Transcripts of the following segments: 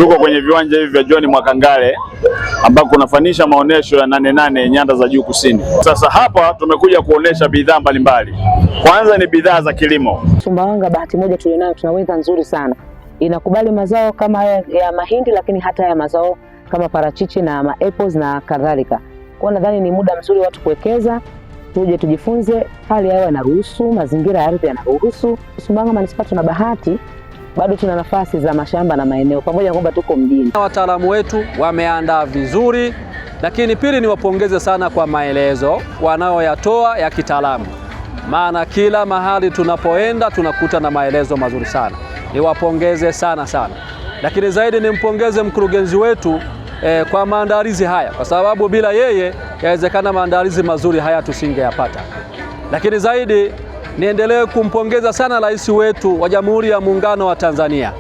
Tuko kwenye viwanja hivi vya John Mwakangale ambako kunafanisha maonesho ya Nane Nane nyanda za juu kusini. Sasa hapa tumekuja kuonesha bidhaa mbalimbali. Kwanza ni bidhaa za kilimo. Sumbawanga bahati moja tulionayo, tuna weather nzuri sana. Inakubali mazao kama haya ya mahindi, lakini hata ya mazao kama parachichi na apples na kadhalika. Kwa nadhani ni muda mzuri watu kuwekeza, tuje tujifunze, hali ya hewa inaruhusu, mazingira ya ardhi yanaruhusu. Sumbawanga Manispaa tuna bahati, bado tuna nafasi za mashamba na maeneo pamoja na kwamba tuko mjini. Wataalamu wetu wameandaa vizuri, lakini pili niwapongeze sana kwa maelezo wanayoyatoa ya kitaalamu. Maana kila mahali tunapoenda tunakuta na maelezo mazuri sana. Niwapongeze sana. Lakini zaidi nimpongeze mkurugenzi wetu kwa maandalizi haya, kwa sababu bila yeye yawezekana maandalizi mazuri haya tusingeyapata. Lakini zaidi niendelee kumpongeza sana rais wetu wa Jamhuri ya Muungano wa Tanzania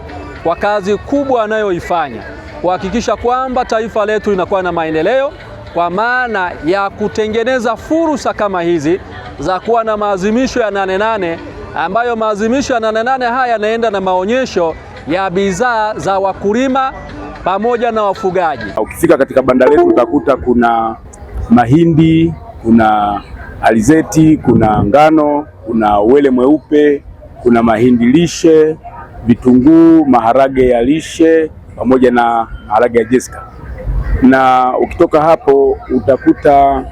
kwa kazi kubwa anayoifanya kuhakikisha kwamba taifa letu linakuwa na maendeleo, kwa maana ya kutengeneza fursa kama hizi za kuwa na maadhimisho ya Nane Nane, ambayo maadhimisho ya Nane Nane haya yanaenda na maonyesho ya bidhaa za wakulima pamoja na wafugaji. Ukifika katika banda letu utakuta kuna mahindi, kuna alizeti, kuna ngano, kuna uwele mweupe, kuna mahindi lishe, vitunguu, maharage ya lishe pamoja na maharage ya Jessica. Na ukitoka hapo utakuta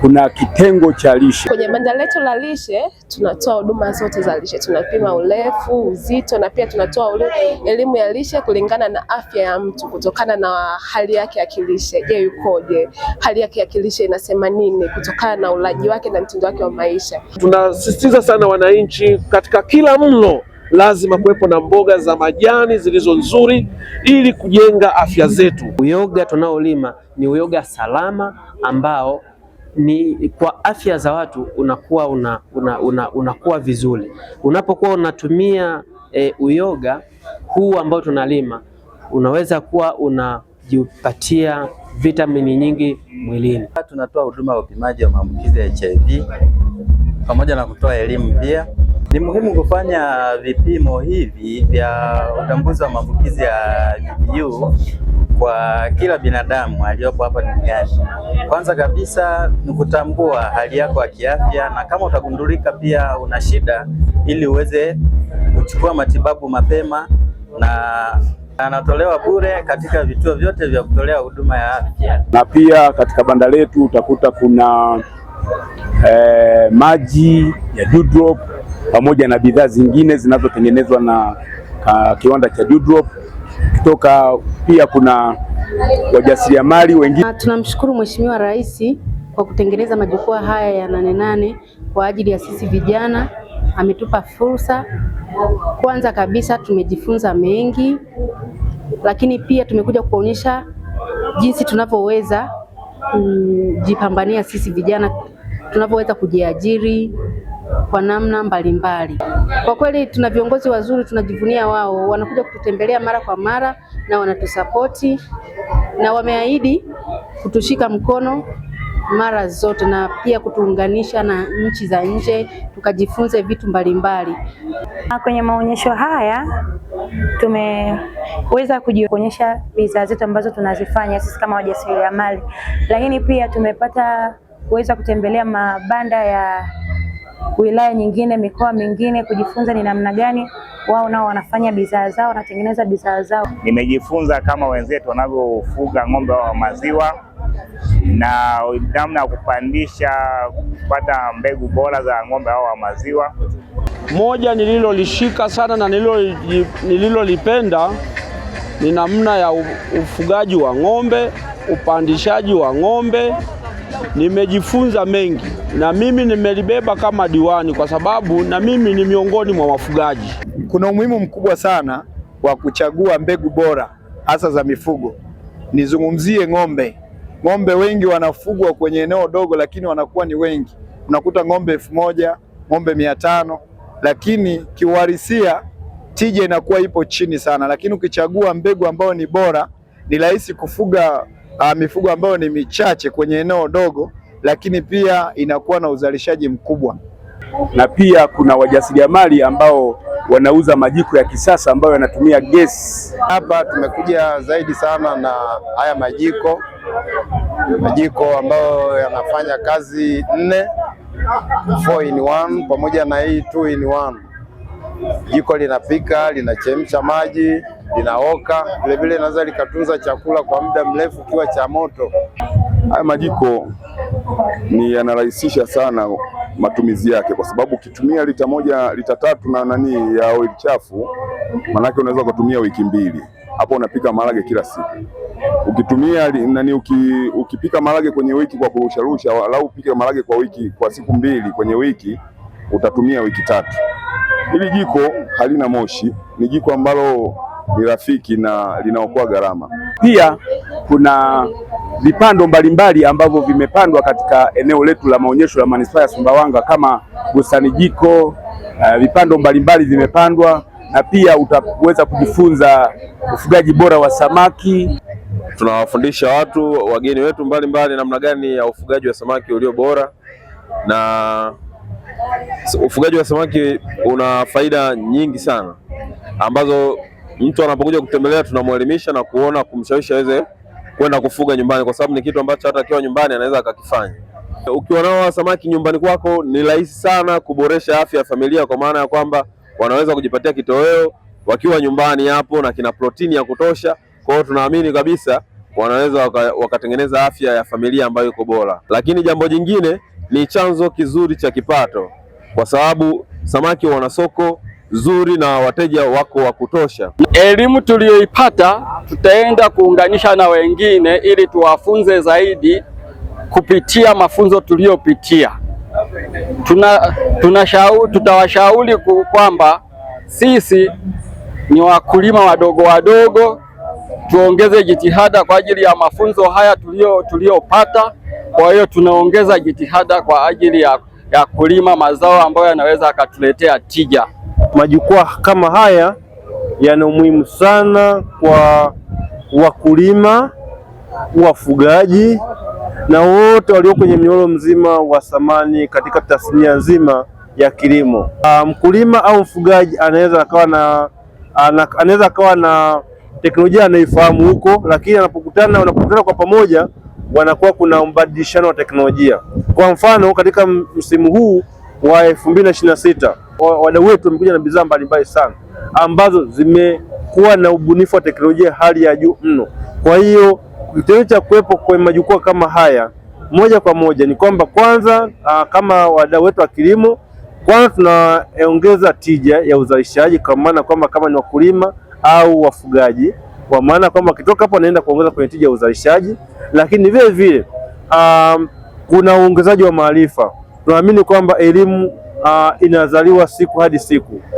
kuna kitengo cha lishe. Kwenye banda letu la lishe tunatoa huduma zote za lishe. Tunapima urefu, uzito na pia tunatoa elimu ya lishe kulingana na afya ya mtu kutokana na hali yake ya kilishe. Je, yukoje? Hali yake ya kilishe inasema nini kutokana na ulaji wake na mtindo wake wa maisha. Tunasisitiza sana wananchi, katika kila mlo lazima kuwepo na mboga za majani zilizo nzuri ili kujenga afya zetu. Uyoga tunaolima ni uyoga salama ambao ni kwa afya za watu unakuwa unakuwa vizuri. Unapokuwa unatumia uyoga huu ambao tunalima, unaweza kuwa unajipatia vitamini nyingi mwilini. Tunatoa huduma ya upimaji wa maambukizi ya HIV pamoja na kutoa elimu pia. Ni muhimu kufanya vipimo hivi vya utambuzi wa maambukizi ya VVU kwa kila binadamu aliyopo hapa duniani. Kwanza kabisa ni kutambua hali yako ya kiafya, na kama utagundulika pia una shida, ili uweze kuchukua matibabu mapema, na anatolewa bure katika vituo vyote vya kutolea huduma ya afya. Na pia katika banda letu utakuta kuna maji ya Dewdrop pamoja na bidhaa zingine zinazotengenezwa na kiwanda cha Dewdrop. Kutoka pia kuna wajasiriamali wengine. Tunamshukuru Mheshimiwa Rais kwa kutengeneza majukwaa haya ya Nane Nane kwa ajili ya sisi vijana. Ametupa fursa. Kwanza kabisa tumejifunza mengi, lakini pia tumekuja kuonyesha jinsi tunavyoweza kujipambania sisi vijana, tunavyoweza kujiajiri kwa namna mbalimbali. Kwa kweli tuna viongozi wazuri, tunajivunia wao, wanakuja kututembelea mara kwa mara na wanatusapoti na wameahidi kutushika mkono mara zote na pia kutuunganisha na nchi za nje tukajifunze vitu mbalimbali. Kwenye maonyesho haya tumeweza kujionyesha bidhaa zetu ambazo tunazifanya sisi kama wajasiriamali, lakini pia tumepata kuweza kutembelea mabanda ya wilaya nyingine, mikoa mingine, kujifunza ni namna gani wao nao wanafanya bidhaa zao, wanatengeneza bidhaa zao. Nimejifunza kama wenzetu wanavyofuga ng'ombe wa maziwa na namna ya kupandisha kupata mbegu bora za ng'ombe hao wa maziwa. Moja nililolishika sana na nililolipenda ni namna ya ufugaji wa ng'ombe, upandishaji wa ng'ombe. Nimejifunza mengi na mimi nimelibeba kama diwani, kwa sababu na mimi ni miongoni mwa wafugaji. Kuna umuhimu mkubwa sana wa kuchagua mbegu bora hasa za mifugo. Nizungumzie ng'ombe. Ng'ombe wengi wanafugwa kwenye eneo dogo, lakini wanakuwa ni wengi. Unakuta ng'ombe 1000, ng'ombe 500, lakini kiuhalisia tija inakuwa ipo chini sana. Lakini ukichagua mbegu ambayo ni bora, ni rahisi kufuga mifugo ambayo ni michache kwenye eneo dogo, lakini pia inakuwa na uzalishaji mkubwa. Na pia kuna wajasiriamali ambao wanauza majiko ya kisasa ambayo yanatumia gesi. Hapa tumekuja zaidi sana na haya majiko ambayo yanafanya kazi 4 in 1 pamoja na hii 2 in 1. Jiko linapika, linachemsha maji, linaoka, vilevile linaweza likatunza chakula kwa muda mrefu kiwa cha moto. Haya majiko yanarahisisha sana matumizi yake, kwa sababu ukitumia lita 1 lita 3 ya oil chafu, manake unaweza kutumia wiki 2. Hapo unapika maharage kila siku. Ukitumia ukipika maharage kwenye wiki kwa kurusharusha, au upike maharage kwa siku 2 kwenye wiki, utatumia wiki 3. Hili jiko halina moshi, ni jiko ambalo ni rafiki na linaokoa gharama. Pia kuna vipando mbalimbali ambavyo vimepandwa katika eneo letu la maonyesho la manispaa ya Sumbawanga kama bustani jiko. Vipando mbalimbali vimepandwa na pia utaweza kujifunza ufugaji bora wa samaki. Tunawafundisha wageni wetu mbalimbali namna gani ya ufugaji wa samaki ulio bora, na ufugaji wa samaki una faida nyingi sana ambazo mtu anapokuja kutembelea tunamuelimisha na kumshawishi aweze kwenda kufuga nyumbani, kwa sababu ni kitu ambacho hata akiwa nyumbani anaweza akakifanya. Ukiwa nao samaki nyumbani kwako ni rahisi sana kuboresha afya ya familia, kwa maana ya kwamba wanaweza kujipatia kitoweo wakiwa nyumbani hapo na kina protini ya kutosha. Kwa hiyo tunaamini kabisa wanaweza wakatengeneza afya ya familia ambayo iko bora. Lakini jambo jingine ni chanzo kizuri cha kipato, kwa sababu samaki wana soko zuri na wateja wako wa kutosha. Elimu tuliyoipata tutaenda kuunganisha na wengine ili tuwafunze zaidi kupitia mafunzo tuliyopitia. Tutawashauri kwamba sisi ni wakulima wadogo, tuongeze jitihada kwa ajili ya mafunzo haya tuliyopata. Kwa hiyo tunaongeza jitihada kwa ajili ya kulima mazao ambayo yanaweza akatuletea tija. Majukwaa kama haya yana umuhimu sana kwa wakulima, wafugaji na wote walio kwenye mnyororo mzima wa thamani katika tasnia nzima ya kilimo. Mkulima au mfugaji anaweza akawa na teknolojia anaifahamu huko, lakini wanapokutana kwa pamoja wanakuwa kuna mbadilishano wa teknolojia. Kwa mfano katika msimu huu wa 2026 wadau wetu wamekuja na bidhaa mbalimbali sana ambazo zimekuwa na ubunifu wa teknolojia hali ya juu mno. Kwa hiyo kitendo cha kuwepo kwenye majukwaa kama haya moja kwa moja ni kwamba kwanza, kama wadau wetu wa kilimo, kwanza tunaongeza tija ya uzalishaji, kwa maana kwamba kama ni wakulima au wafugaji, kwa maana kwamba kitoka hapo anaenda kuongeza kwenye tija ya uzalishaji. Lakini vile vile kuna uongezaji wa maarifa. Tunaamini kwamba elimu inazaliwa siku hadi siku.